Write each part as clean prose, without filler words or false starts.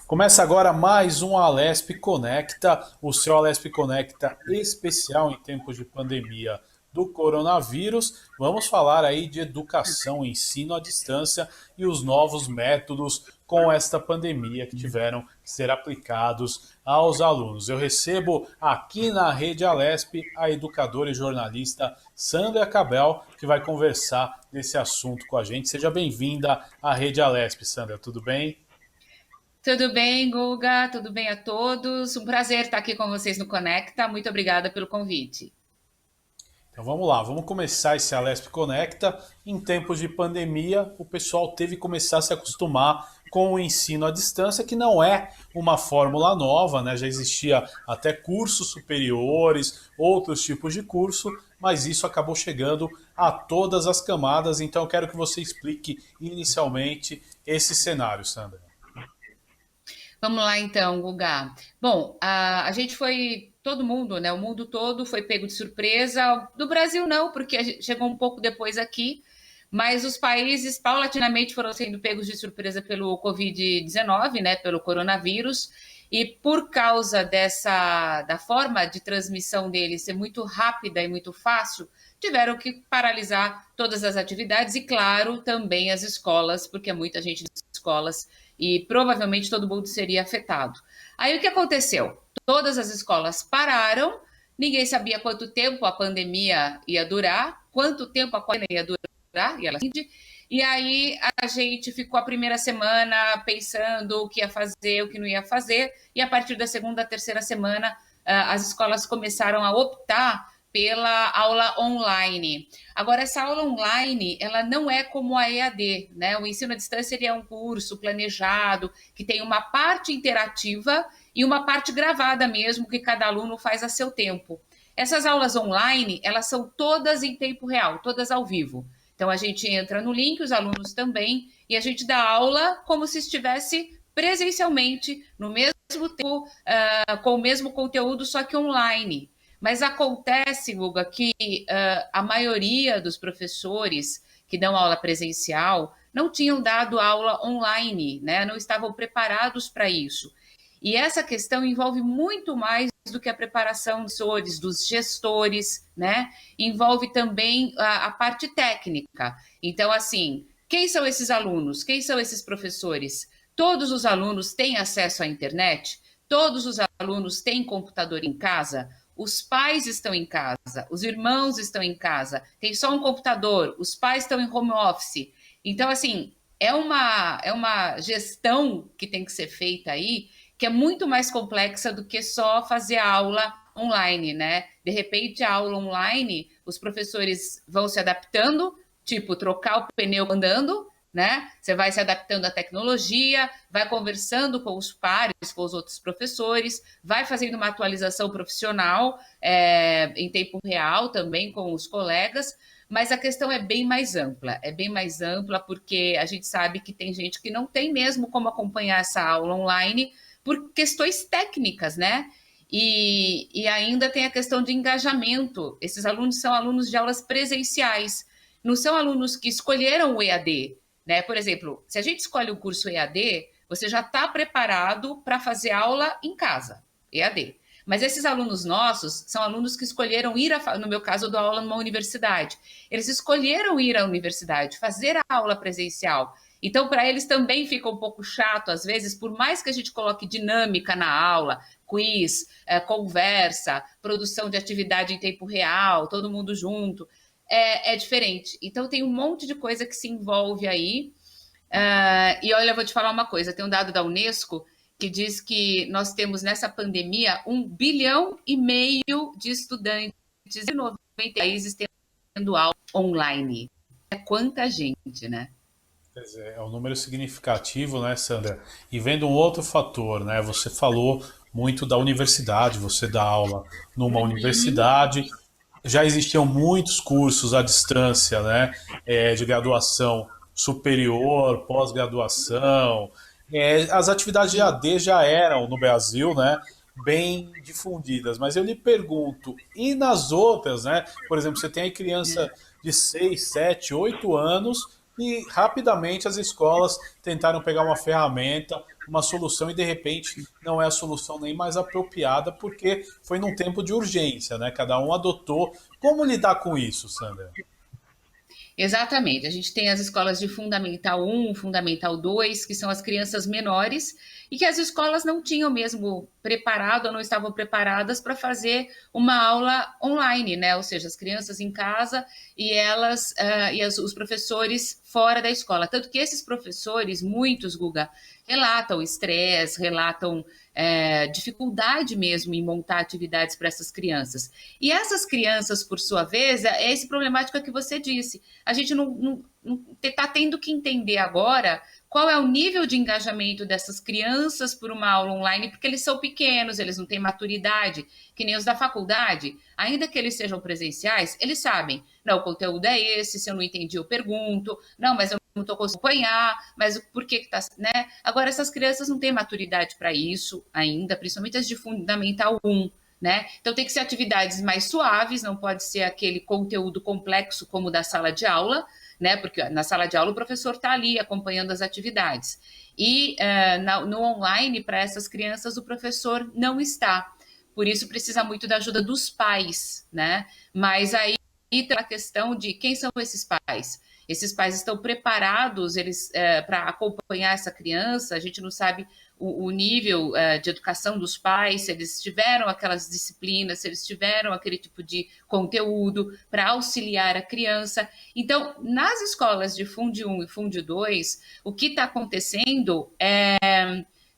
Começa agora mais um Alesp Conecta, o seu Alesp Conecta especial em tempos de pandemia do coronavírus. Vamos falar aí de educação, ensino à distância e os novos métodos com esta pandemia que tiveram que ser aplicados aos alunos. Eu recebo aqui na Rede Alesp a educadora e jornalista Sandra Cabel, que vai conversar desse assunto com a gente. Seja bem-vinda à Rede Alesp, Sandra, tudo bem? Tudo bem, Guga? Tudo bem a todos? Um prazer estar aqui com vocês no Conecta. Muito obrigada pelo convite. Então vamos lá, vamos começar esse Alesp Conecta. Em tempos de pandemia, o pessoal teve que começar a se acostumar com o ensino à distância, que não é uma fórmula nova, né? Já existia até cursos superiores, outros tipos de curso, mas isso acabou chegando a todas as camadas. Então eu quero que você explique inicialmente esse cenário, Sandra. Vamos lá então, Guga. Bom, a gente foi, todo mundo, né? O mundo todo foi pego de surpresa. Do Brasil não, porque chegou um pouco depois aqui, mas os países paulatinamente foram sendo pegos de surpresa pelo Covid-19, né? Pelo coronavírus. E por causa da forma de transmissão dele ser muito rápida e muito fácil, tiveram que paralisar todas as atividades e, claro, também as escolas, porque muita gente das escolas e provavelmente todo mundo seria afetado. Aí o que aconteceu? Todas as escolas pararam, ninguém sabia quanto tempo a pandemia ia durar, quanto tempo a quarentena ia durar, e aí a gente ficou a primeira semana pensando o que ia fazer, o que não ia fazer, e a partir da segunda, terceira semana, as escolas começaram a optar pela aula online. Agora, essa aula online, ela não é como a EAD, né? O ensino à distância ele é um curso planejado, que tem uma parte interativa e uma parte gravada mesmo, que cada aluno faz a seu tempo. Essas aulas online, elas são todas em tempo real, todas ao vivo. Então, a gente entra no link, os alunos também, e a gente dá aula como se estivesse presencialmente, no mesmo tempo, com o mesmo conteúdo, só que online. Mas acontece, Guga, que a maioria dos professores que dão aula presencial não tinham dado aula online, né? Não estavam preparados para isso. E essa questão envolve muito mais do que a preparação dos professores, dos gestores, né? Envolve também a parte técnica. Então, assim, quem são esses alunos? Quem são esses professores? Todos os alunos têm acesso à internet? Todos os alunos têm computador em casa? Os pais estão em casa, os irmãos estão em casa, tem só um computador, os pais estão em home office. Então, assim, é uma gestão que tem que ser feita aí, que é muito mais complexa do que só fazer a aula online, né? De repente, a aula online, os professores vão se adaptando, tipo, trocar o pneu andando, né? Você vai se adaptando à tecnologia, vai conversando com os pares, com os outros professores, vai fazendo uma atualização profissional em tempo real também com os colegas, mas a questão é bem mais ampla porque a gente sabe que tem gente que não tem mesmo como acompanhar essa aula online por questões técnicas, né? E ainda tem a questão de engajamento. Esses alunos são alunos de aulas presenciais, não são alunos que escolheram o EAD, né? Por exemplo, se a gente escolhe o curso EAD, você já está preparado para fazer aula em casa, EAD. Mas esses alunos nossos são alunos que escolheram ir, no meu caso, eu dou aula numa universidade. Eles escolheram ir à universidade, fazer a aula presencial. Então, para eles também fica um pouco chato, às vezes, por mais que a gente coloque dinâmica na aula, quiz, conversa, produção de atividade em tempo real, todo mundo junto, é diferente. Então, tem um monte de coisa que se envolve aí. E olha, eu vou te falar uma coisa: tem um dado da Unesco que diz que nós temos nessa pandemia 1,5 bilhão de estudantes em 90 países tendo aula online. É quanta gente, né? Quer dizer, é um número significativo, né, Sandra? E vendo um outro fator, né? Você falou muito da universidade, você dá aula numa universidade, já existiam muitos cursos à distância, né? De graduação superior, pós-graduação. As atividades de AD já eram no Brasil, né? Bem difundidas, mas eu lhe pergunto, e nas outras, né? Por exemplo, você tem aí criança de 6, 7, 8 anos e rapidamente as escolas tentaram pegar uma ferramenta uma solução e de repente não é a solução nem mais apropriada porque foi num tempo de urgência, né? Cada um adotou. Como lidar com isso, Sandra? Exatamente. A gente tem as escolas de Fundamental 1, Fundamental 2, que são as crianças menores, e que as escolas não tinham mesmo preparado ou não estavam preparadas para fazer uma aula online, né? Ou seja, as crianças em casa e elas os professores fora da escola. Tanto que esses professores, muitos, Guga, relatam estresse, relatam dificuldade mesmo em montar atividades para essas crianças. E essas crianças, por sua vez, é esse problemático que você disse. A gente não está tendo que entender agora qual é o nível de engajamento dessas crianças por uma aula online, porque eles são pequenos, eles não têm maturidade, que nem os da faculdade. Ainda que eles sejam presenciais, eles sabem, não, o conteúdo é esse, se eu não entendi eu pergunto, não, mas eu não estou conseguindo acompanhar, mas por que está, né? Agora, essas crianças não têm maturidade para isso ainda, principalmente as de Fundamental 1, né? Então tem que ser atividades mais suaves, não pode ser aquele conteúdo complexo como o da sala de aula, né? Porque na sala de aula o professor está ali acompanhando as atividades. E no online, para essas crianças, o professor não está. Por isso precisa muito da ajuda dos pais, né? Mas aí tem a questão de quem são esses pais. Esses pais estão preparados eles para acompanhar essa criança, a gente não sabe o nível de educação dos pais, se eles tiveram aquelas disciplinas, se eles tiveram aquele tipo de conteúdo para auxiliar a criança. Então, nas escolas de Fundi 1 e Fundi 2, o que está acontecendo é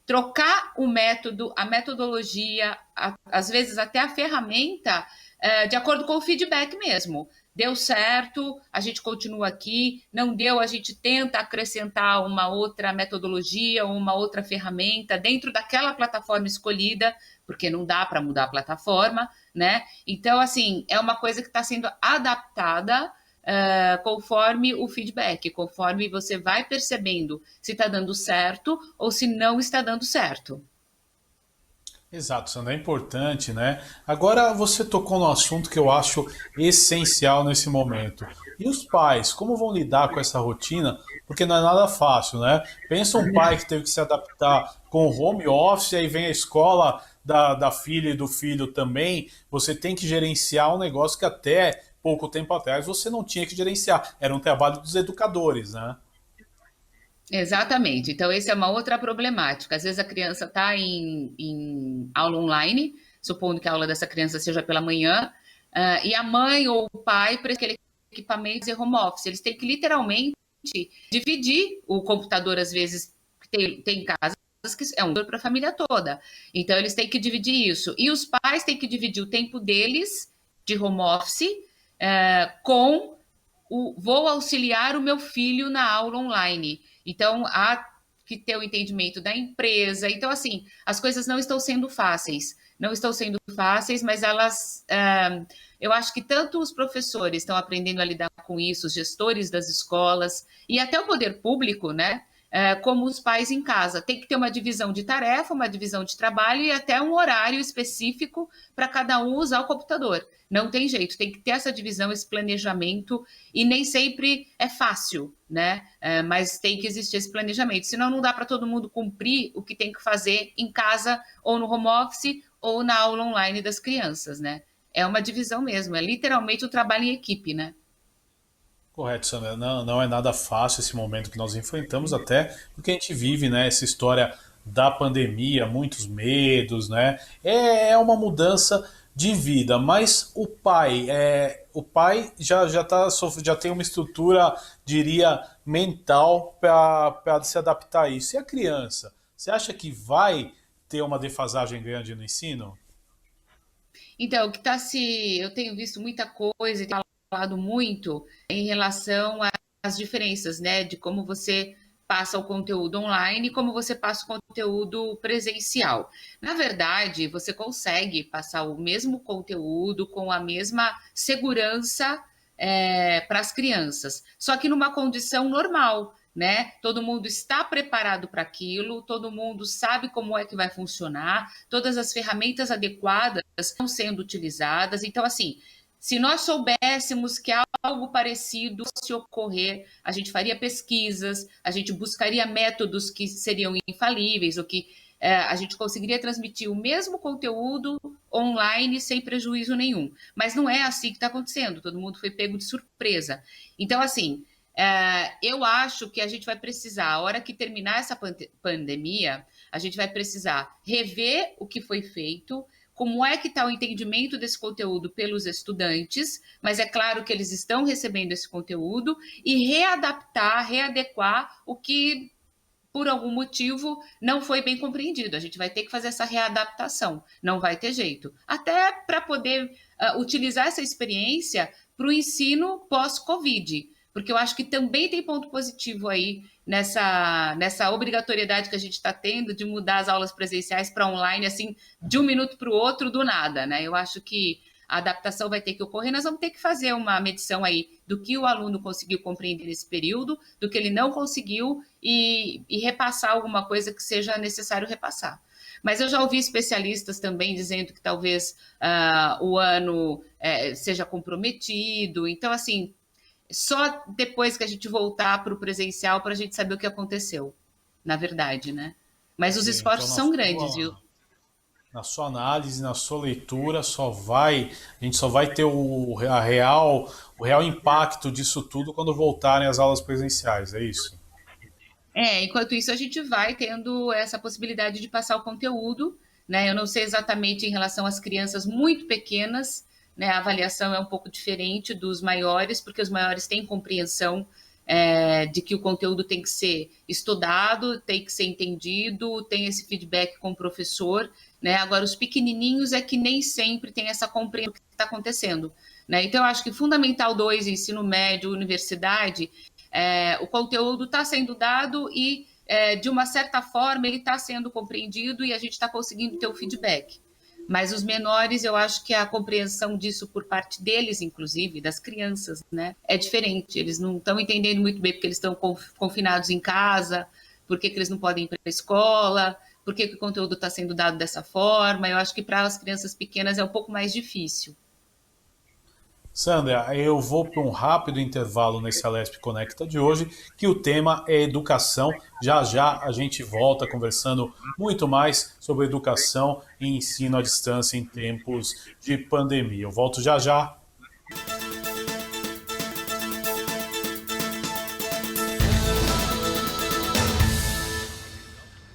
trocar o método, a metodologia, às vezes até a ferramenta, de acordo com o feedback mesmo. Deu certo, a gente continua aqui, não deu, a gente tenta acrescentar uma outra metodologia ou uma outra ferramenta dentro daquela plataforma escolhida, porque não dá para mudar a plataforma, né? Então, assim, é uma coisa que está sendo adaptada conforme o feedback, conforme você vai percebendo se está dando certo ou se não está dando certo. Exato, Sandra, é importante, né? Agora você tocou no assunto que eu acho essencial nesse momento. E os pais, como vão lidar com essa rotina? Porque não é nada fácil, né? Pensa um pai que teve que se adaptar com o home office, aí vem a escola da filha e do filho também. Você tem que gerenciar um negócio que até pouco tempo atrás você não tinha que gerenciar. Era um trabalho dos educadores, né? Exatamente. Então, essa é uma outra problemática. Às vezes a criança está em aula online, supondo que a aula dessa criança seja pela manhã, e a mãe ou o pai para aquele equipamento e home office. Eles têm que literalmente dividir o computador, às vezes, tem casas que é um para a família toda. Então, eles têm que dividir isso. E os pais têm que dividir o tempo deles de home office com vou auxiliar o meu filho na aula online. Então, há que ter o entendimento da empresa. Então, assim, as coisas não estão sendo fáceis. Não estão sendo fáceis, mas elas. Eu acho que tanto os professores estão aprendendo a lidar com isso, os gestores das escolas e até o poder público, né? Como os pais em casa. Tem que ter uma divisão de tarefa, uma divisão de trabalho e até um horário específico para cada um usar o computador. Não tem jeito, tem que ter essa divisão, esse planejamento, e nem sempre é fácil, né? Mas tem que existir esse planejamento, senão não dá para todo mundo cumprir o que tem que fazer em casa, ou no home office, ou na aula online das crianças, né? É uma divisão mesmo, é literalmente o trabalho em equipe, né? Correto, Sandra. Não, não é nada fácil esse momento que nós enfrentamos, até porque a gente vive, né, essa história da pandemia, muitos medos, né? É uma mudança de vida, mas o pai já tem uma estrutura, diria, mental para se adaptar a isso. E a criança? Você acha que vai ter uma defasagem grande no ensino? Então, o que está se. Eu tenho visto muita coisa e tenho falado muito em relação às diferenças, né? De como você passa o conteúdo online e como você passa o conteúdo presencial. Na verdade, você consegue passar o mesmo conteúdo com a mesma segurança para as crianças, só que numa condição normal. Né? Todo mundo está preparado para aquilo, todo mundo sabe como é que vai funcionar, todas as ferramentas adequadas estão sendo utilizadas. Então, assim, Se nós soubéssemos que algo parecido se ocorrer, a gente faria pesquisas, a gente buscaria métodos que seriam infalíveis, ou que a gente conseguiria transmitir o mesmo conteúdo online sem prejuízo nenhum. Mas não é assim que está acontecendo, todo mundo foi pego de surpresa. Então, assim, eu acho que a gente vai precisar, a hora que terminar essa pandemia, a gente vai precisar rever o que foi feito, como é que está o entendimento desse conteúdo pelos estudantes, mas é claro que eles estão recebendo esse conteúdo, e readaptar, readequar o que, por algum motivo, não foi bem compreendido. A gente vai ter que fazer essa readaptação, não vai ter jeito. Até para poder utilizar essa experiência para o ensino pós-Covid, porque eu acho que também tem ponto positivo aí nessa obrigatoriedade que a gente está tendo de mudar as aulas presenciais para online, assim, de um minuto para o outro, do nada, né? Eu acho que a adaptação vai ter que ocorrer, nós vamos ter que fazer uma medição aí do que o aluno conseguiu compreender nesse período, do que ele não conseguiu, e repassar alguma coisa que seja necessário repassar. Mas eu já ouvi especialistas também dizendo que talvez o ano seja comprometido. Então, assim, só depois que a gente voltar para o presencial para a gente saber o que aconteceu, na verdade, né? Mas os Sim, então esforços são grandes, viu? na sua análise, na sua leitura, a gente só vai ter o real impacto disso tudo quando voltarem às aulas presenciais, é isso? Enquanto isso a gente vai tendo essa possibilidade de passar o conteúdo, né? Eu não sei exatamente em relação às crianças muito pequenas, né? A avaliação é um pouco diferente dos maiores, porque os maiores têm compreensão de que o conteúdo tem que ser estudado, tem que ser entendido, tem esse feedback com o professor, né? Agora, os pequenininhos é que nem sempre tem essa compreensão do que está acontecendo, né? Então, eu acho que Fundamental 2, ensino médio, universidade, o conteúdo está sendo dado e, de uma certa forma, ele está sendo compreendido e a gente está conseguindo ter o feedback. Mas os menores, eu acho que a compreensão disso por parte deles, inclusive, das crianças, né, é diferente. Eles não estão entendendo muito bem porque eles estão confinados em casa, por que eles não podem ir para a escola, por que o conteúdo está sendo dado dessa forma. Eu acho que para as crianças pequenas é um pouco mais difícil. Sandra, eu vou para um rápido intervalo nesse Alesp Conecta de hoje, que o tema é educação. Já já a gente volta conversando muito mais sobre educação e ensino à distância em tempos de pandemia. Eu volto já já.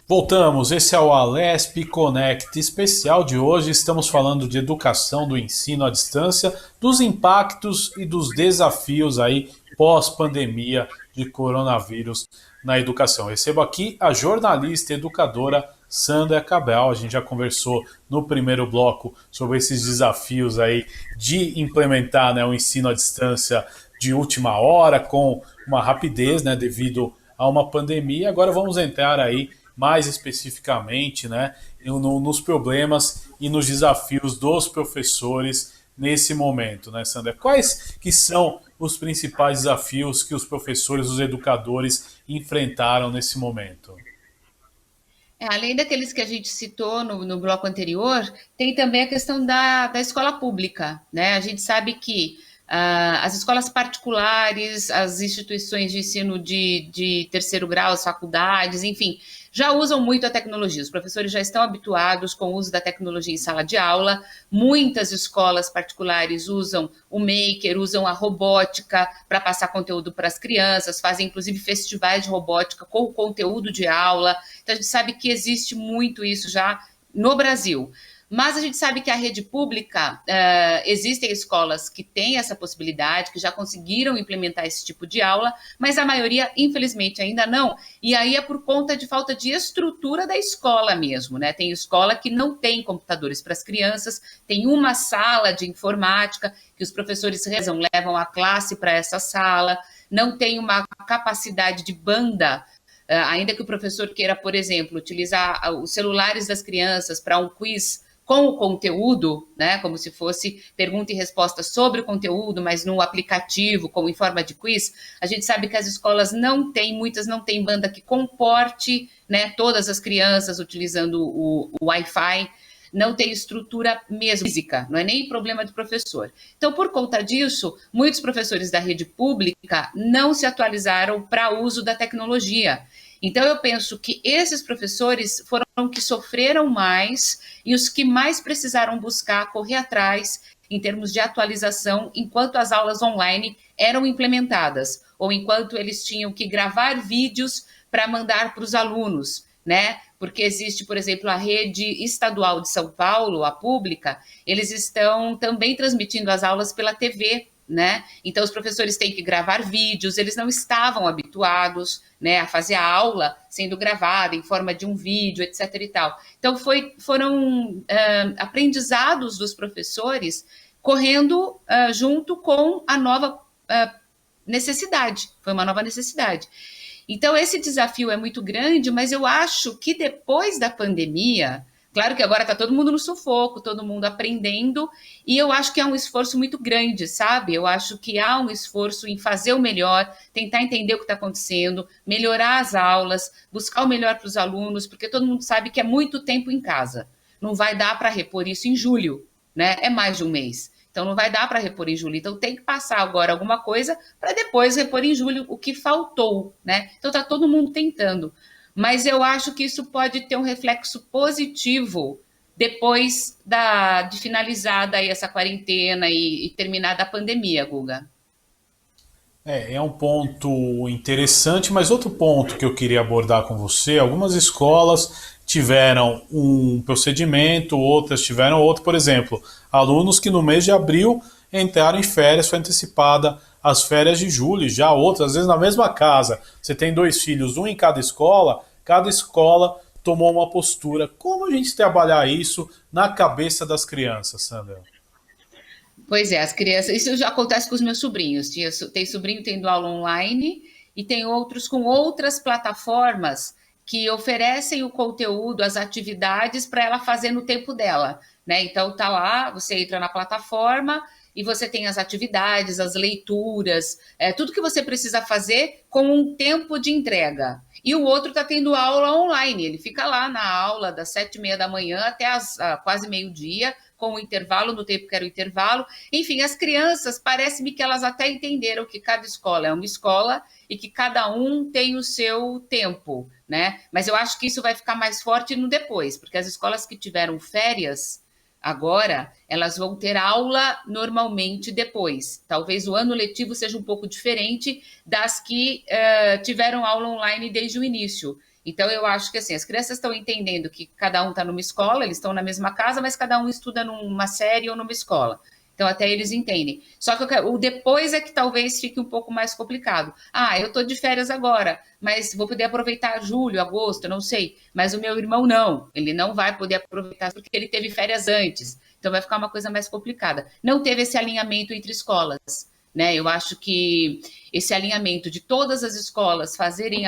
Voltamos, esse é o Alesp Connect especial de hoje. Estamos falando de educação, do ensino à distância, dos impactos e dos desafios aí pós-pandemia de coronavírus na educação. Recebo aqui a jornalista e educadora Sandra Cabral. A gente já conversou no primeiro bloco sobre esses desafios aí de implementar, né, o ensino à distância de última hora com uma rapidez, né, devido a uma pandemia. Agora vamos entrar aí mais especificamente, né, nos problemas e nos desafios dos professores nesse momento, né, Sandra? Quais que são os principais desafios que os professores, os educadores enfrentaram nesse momento? Além daqueles que a gente citou no bloco anterior, tem também a questão da escola pública, né? A gente sabe que as escolas particulares, as instituições de ensino de terceiro grau, as faculdades, enfim, já usam muito a tecnologia. Os professores já estão habituados com o uso da tecnologia em sala de aula. Muitas escolas particulares usam o Maker, usam a robótica para passar conteúdo para as crianças, fazem inclusive festivais de robótica com conteúdo de aula. Então a gente sabe que existe muito isso já no Brasil. Mas a gente sabe que a rede pública, existem escolas que têm essa possibilidade, que já conseguiram implementar esse tipo de aula, mas a maioria, infelizmente, ainda não. E aí é por conta de falta de estrutura da escola mesmo, né? Tem escola que não tem computadores para as crianças, tem uma sala de informática que os professores levam a classe para essa sala, não tem uma capacidade de banda. Ainda que o professor queira, por exemplo, utilizar os celulares das crianças para um quiz com o conteúdo, né, como se fosse pergunta e resposta sobre o conteúdo, mas no aplicativo, como em forma de quiz, a gente sabe que as escolas muitas não têm banda que comporte, né, todas as crianças utilizando o Wi-Fi. não tem estrutura mesmo física, não é nem problema do professor. Então, por conta disso, muitos professores da rede pública não se atualizaram para uso da tecnologia. Então, eu penso que esses professores foram que sofreram mais e os que mais precisaram buscar, correr atrás em termos de atualização, enquanto as aulas online eram implementadas, ou enquanto eles tinham que gravar vídeos para mandar para os alunos, né? Porque existe, por exemplo, a rede estadual de São Paulo, a pública, eles estão também transmitindo as aulas pela TV, né? Então os professores têm que gravar vídeos, eles não estavam habituados, né, a fazer a aula sendo gravada em forma de um vídeo, etc. e tal. Então foram aprendizados dos professores correndo junto com a nova necessidade. Foi uma nova necessidade. Então, esse desafio é muito grande, mas eu acho que depois da pandemia, claro que agora está todo mundo no sufoco, todo mundo aprendendo, e eu acho que é um esforço muito grande, sabe? Eu acho que há um esforço em fazer o melhor, tentar entender o que está acontecendo, melhorar as aulas, buscar o melhor para os alunos, porque todo mundo sabe que é muito tempo em casa. Não vai dar para repor isso em julho, né? É mais de um mês. Então não vai dar para repor em julho. Então tem que passar agora alguma coisa para depois repor em julho o que faltou, né? Então está todo mundo tentando. Mas eu acho que isso pode ter um reflexo positivo depois de finalizada aí essa quarentena e terminada a pandemia, Guga. É um ponto interessante, mas outro ponto que eu queria abordar com você, algumas escolas tiveram um procedimento, outras tiveram outro, por exemplo, alunos que no mês de abril entraram em férias, foi antecipada as férias de julho, já outras, às vezes na mesma casa, você tem dois filhos, um em cada escola tomou uma postura. Como a gente trabalhar isso na cabeça das crianças, Sandra? Pois é, as crianças. Isso já acontece com os meus sobrinhos. Tem sobrinho tendo aula online e tem outros com outras plataformas que oferecem o conteúdo, as atividades para ela fazer no tempo dela, né? Então tá lá, você entra na plataforma e você tem as atividades, as leituras, tudo que você precisa fazer com um tempo de entrega. E o outro está tendo aula online, ele fica lá na aula das 7h30 da manhã até quase meio-dia, com o intervalo, no tempo que era o intervalo. Enfim, as crianças, parece-me que elas até entenderam que cada escola é uma escola e que cada um tem o seu tempo, né? Mas eu acho que isso vai ficar mais forte no depois, porque as escolas que tiveram férias agora, elas vão ter aula normalmente depois. Talvez o ano letivo seja um pouco diferente das que tiveram aula online desde o início. Então, eu acho que assim, as crianças estão entendendo que cada um está numa escola, eles estão na mesma casa, mas cada um estuda numa série ou numa escola. Então, até eles entendem. Só que o depois é que talvez fique um pouco mais complicado. Ah, eu estou de férias agora, mas vou poder aproveitar julho, agosto, não sei. Mas o meu irmão não. Ele não vai poder aproveitar porque ele teve férias antes. Então, vai ficar uma coisa mais complicada. Não teve esse alinhamento entre escolas, né? Eu acho que esse alinhamento de todas as escolas fazerem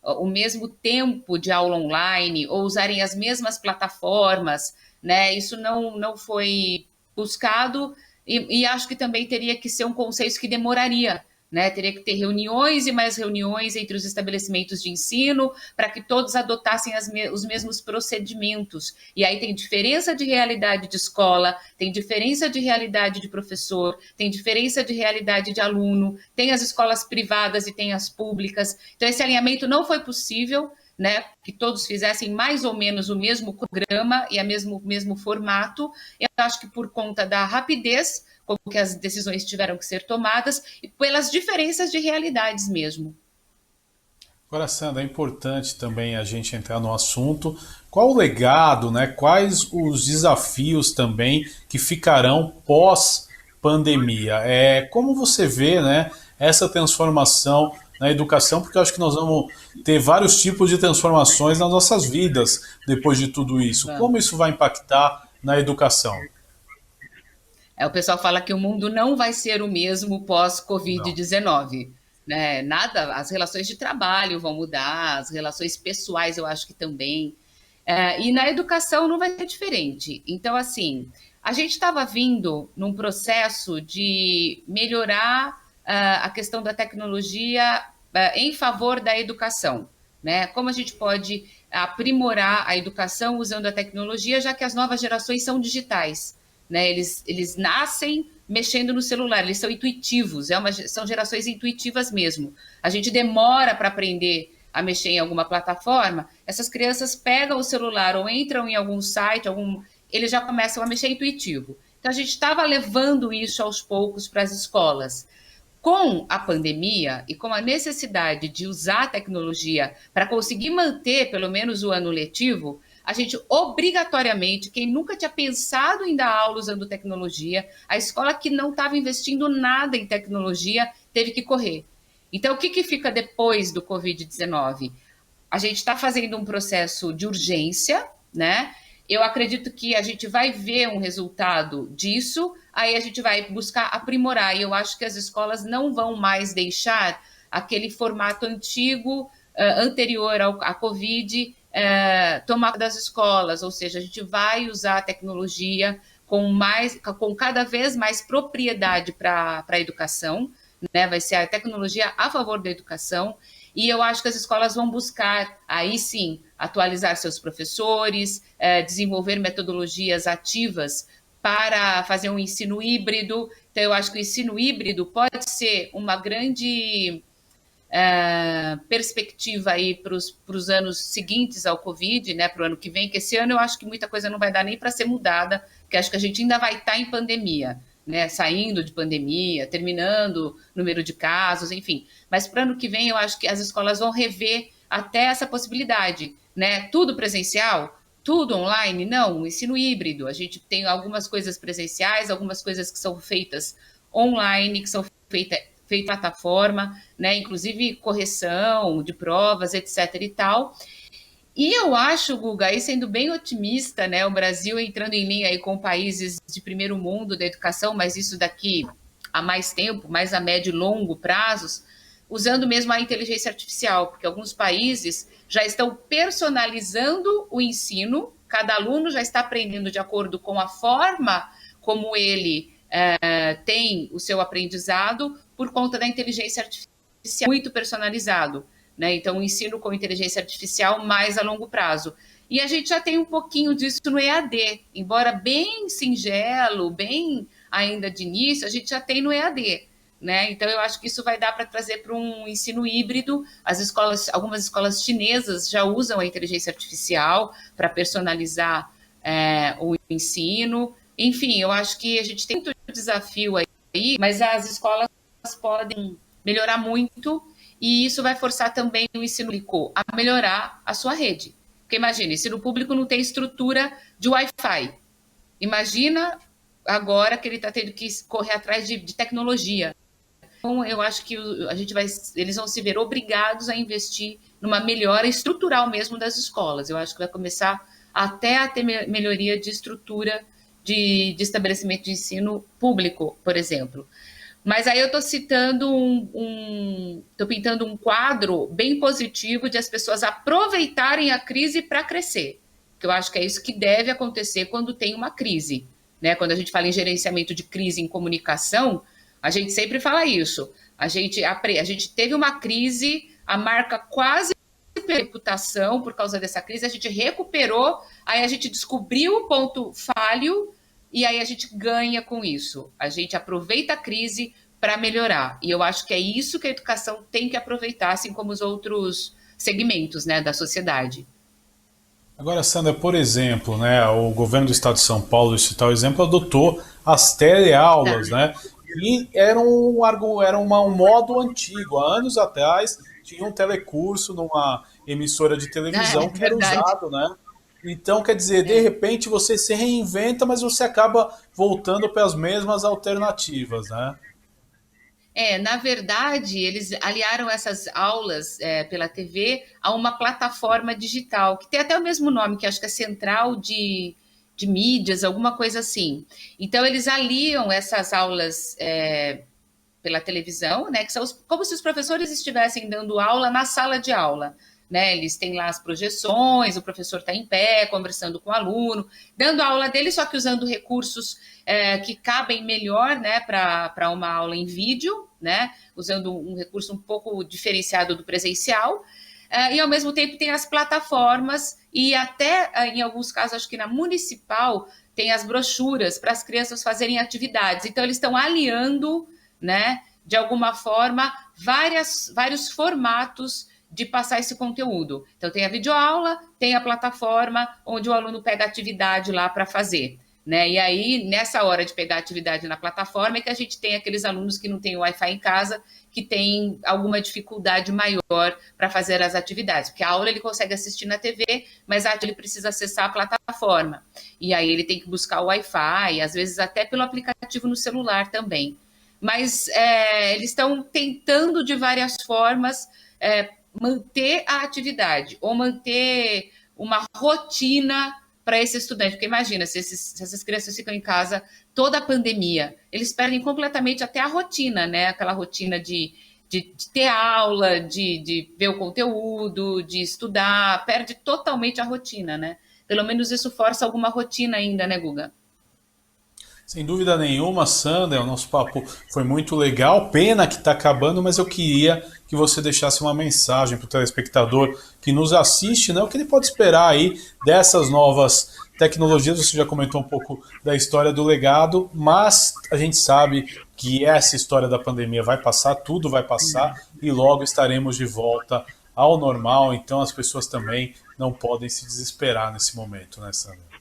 o mesmo tempo de aula online ou usarem as mesmas plataformas, né? Isso não foi buscado e acho que também teria que ser um consenso que demoraria, né? Teria que ter reuniões e mais reuniões entre os estabelecimentos de ensino para que todos adotassem os mesmos procedimentos. E aí tem diferença de realidade de escola, tem diferença de realidade de professor, tem diferença de realidade de aluno, tem as escolas privadas e tem as públicas. Então, esse alinhamento não foi possível, né, que todos fizessem mais ou menos o mesmo programa e o mesmo formato. Eu acho que por conta da rapidez com que as decisões tiveram que ser tomadas e pelas diferenças de realidades mesmo. Agora, Sandra, é importante também a gente entrar no assunto. Qual o legado, né? Quais os desafios também que ficarão pós-pandemia? Como você vê, né, essa transformação na educação? Porque eu acho que nós vamos ter vários tipos de transformações nas nossas vidas depois de tudo isso. Como Vamos. isso vai impactar na educação? O pessoal fala que o mundo não vai ser o mesmo Não. pós-Covid-19. Né? Nada, as relações de trabalho vão mudar, as relações pessoais eu acho que também. E na educação não vai ser diferente. Então, assim, a gente estava vindo num processo de melhorar a questão da tecnologia em favor da educação. né? Como a gente pode aprimorar a educação usando a tecnologia, já que as novas gerações são digitais, né? Eles nascem mexendo no celular, eles são intuitivos, são gerações intuitivas mesmo. A gente demora para aprender a mexer em alguma plataforma, essas crianças pegam o celular ou entram em algum site, eles já começam a mexer intuitivo. Então, a gente estava levando isso aos poucos para as escolas. Com a pandemia e com a necessidade de usar a tecnologia para conseguir manter pelo menos o ano letivo, a gente obrigatoriamente, quem nunca tinha pensado em dar aula usando tecnologia, a escola que não estava investindo nada em tecnologia, teve que correr. Então, o que fica depois do Covid-19? A gente está fazendo um processo de urgência, né? Eu acredito que a gente vai ver um resultado disso, aí a gente vai buscar aprimorar. E eu acho que as escolas não vão mais deixar aquele formato antigo, anterior à Covid, tomar das escolas, ou seja, a gente vai usar a tecnologia com cada vez mais propriedade para a educação, né? Vai ser a tecnologia a favor da educação. E eu acho que as escolas vão buscar, aí sim, atualizar seus professores, desenvolver metodologias ativas para fazer um ensino híbrido. Então, eu acho que o ensino híbrido pode ser uma grande perspectiva aí para os anos seguintes ao Covid, né, para o ano que vem, que esse ano eu acho que muita coisa não vai dar nem para ser mudada, porque acho que a gente ainda vai estar em pandemia, né, saindo de pandemia, terminando o número de casos, enfim. Mas para o ano que vem eu acho que as escolas vão rever até essa possibilidade, né, tudo presencial, tudo online, não, um ensino híbrido. A gente tem algumas coisas presenciais, algumas coisas que são feitas online, que são feitas plataforma, né, inclusive correção de provas, etc e tal. E eu acho, Guga, aí sendo bem otimista, né, o Brasil entrando em linha aí com países de primeiro mundo da educação, mas isso daqui a mais tempo, mais a médio e longo prazos, usando mesmo a inteligência artificial, porque alguns países já estão personalizando o ensino, cada aluno já está aprendendo de acordo com a forma como ele tem o seu aprendizado por conta da inteligência artificial muito personalizado, né? Então, o ensino com inteligência artificial mais a longo prazo. E a gente já tem um pouquinho disso no EAD, embora bem singelo, bem ainda de início, a gente já tem no EAD. Né? Então, eu acho que isso vai dar para trazer para um ensino híbrido. Algumas escolas chinesas já usam a inteligência artificial para personalizar o ensino. Enfim, eu acho que a gente tem muito desafio aí, mas as escolas podem melhorar muito e isso vai forçar também o ensino público a melhorar a sua rede. Porque imagina, ensino público não tem estrutura de Wi-Fi. Imagina agora que ele está tendo que correr atrás de tecnologia. Então, eu acho que eles vão se ver obrigados a investir numa melhora estrutural mesmo das escolas. Eu acho que vai começar até a ter melhoria de estrutura de estabelecimento de ensino público, por exemplo. Mas aí eu estou citando estou pintando um quadro bem positivo de as pessoas aproveitarem a crise para crescer. Que eu acho que é isso que deve acontecer quando tem uma crise. Né? Quando a gente fala em gerenciamento de crise em comunicação, a gente sempre fala isso. A gente teve uma crise, a marca quase perdeu a reputação por causa dessa crise, a gente recuperou, aí a gente descobriu o ponto falho e aí a gente ganha com isso. A gente aproveita a crise para melhorar. E eu acho que é isso que a educação tem que aproveitar, assim como os outros segmentos, né, da sociedade. Agora, Sandra, por exemplo, né, o governo do estado de São Paulo, esse tal exemplo, adotou as teleaulas, Tá. né? E era um modo antigo. Há anos atrás tinha um telecurso numa emissora de televisão É que era verdade. usado, né? Então, quer dizer, de repente você se reinventa, mas você acaba voltando para as mesmas alternativas, né? Na verdade, eles aliaram essas aulas pela TV a uma plataforma digital, que tem até o mesmo nome, que acho que é Central de Mídias, alguma coisa assim. Então, eles aliam essas aulas pela televisão, né, que são como se os professores estivessem dando aula na sala de aula. Né, eles têm lá as projeções, o professor está em pé, conversando com o aluno, dando a aula dele, só que usando recursos que cabem melhor, né, para uma aula em vídeo, né, usando um recurso um pouco diferenciado do presencial. e ao mesmo tempo tem as plataformas e até, em alguns casos, acho que na municipal, tem as brochuras para as crianças fazerem atividades. Então, eles estão aliando, né, de alguma forma, vários formatos de passar esse conteúdo. Então, tem a videoaula, tem a plataforma onde o aluno pega a atividade lá para fazer. Né? E aí, nessa hora de pegar a atividade na plataforma, é que a gente tem aqueles alunos que não têm Wi-Fi em casa, que têm alguma dificuldade maior para fazer as atividades. Porque a aula ele consegue assistir na TV, mas ele precisa acessar a plataforma. E aí ele tem que buscar o Wi-Fi, às vezes até pelo aplicativo no celular também. Mas eles estão tentando de várias formas manter a atividade ou manter uma rotina para esse estudante, porque imagina, se essas crianças ficam em casa toda a pandemia, eles perdem completamente até a rotina, né? Aquela rotina de ter aula, de ver o conteúdo, de estudar, perde totalmente a rotina, né? Pelo menos isso força alguma rotina ainda, né, Guga? Sem dúvida nenhuma, Sandra, o nosso papo foi muito legal. Pena que está acabando, mas eu queria que você deixasse uma mensagem para o telespectador que nos assiste, né? O que ele pode esperar aí dessas novas tecnologias. Você já comentou um pouco da história do legado, mas a gente sabe que essa história da pandemia vai passar, tudo vai passar e logo estaremos de volta ao normal. Então as pessoas também não podem se desesperar nesse momento, né, Sandra?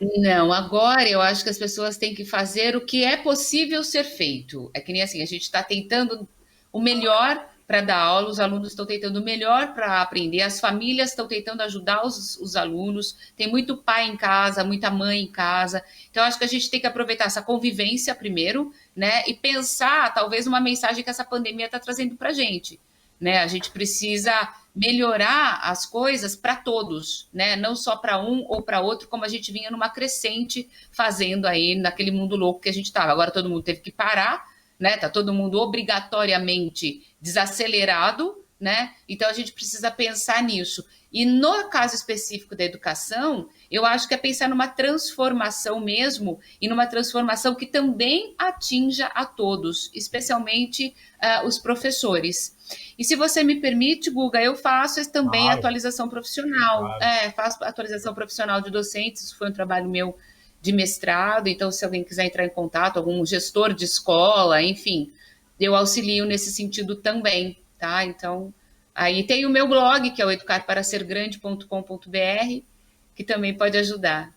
Não, agora eu acho que as pessoas têm que fazer o que é possível ser feito. É que nem assim, a gente está tentando o melhor para dar aula, os alunos estão tentando o melhor para aprender, as famílias estão tentando ajudar os alunos, tem muito pai em casa, muita mãe em casa. Então, acho que a gente tem que aproveitar essa convivência primeiro, né? E pensar, talvez, uma mensagem que essa pandemia está trazendo para a gente. Né? A gente precisa melhorar as coisas para todos, né? Não só para um ou para outro, como a gente vinha numa crescente fazendo aí naquele mundo louco que a gente estava. Agora todo mundo teve que parar, né? Tá todo mundo obrigatoriamente desacelerado, né? Então a gente precisa pensar nisso. E no caso específico da educação, eu acho que é pensar numa transformação mesmo, e numa transformação que também atinja a todos, especialmente os professores. E se você me permite, Guga, eu faço também Claro, atualização profissional. claro. Faço atualização profissional de docentes, isso foi um trabalho meu de mestrado, então se alguém quiser entrar em contato, algum gestor de escola, enfim, eu auxilio nesse sentido também, tá? Então, aí tem o meu blog, que é o educarparasergrande.com.br, que também pode ajudar.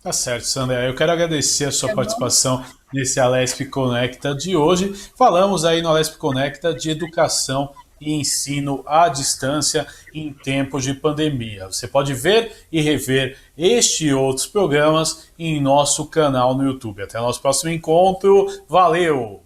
Tá certo, Sandra. Eu quero agradecer a sua Tá bom? participação nesse Alesp Conecta de hoje. Falamos aí no Alesp Conecta de educação e ensino à distância em tempos de pandemia. Você pode ver e rever este e outros programas em nosso canal no YouTube. Até o nosso próximo encontro. Valeu!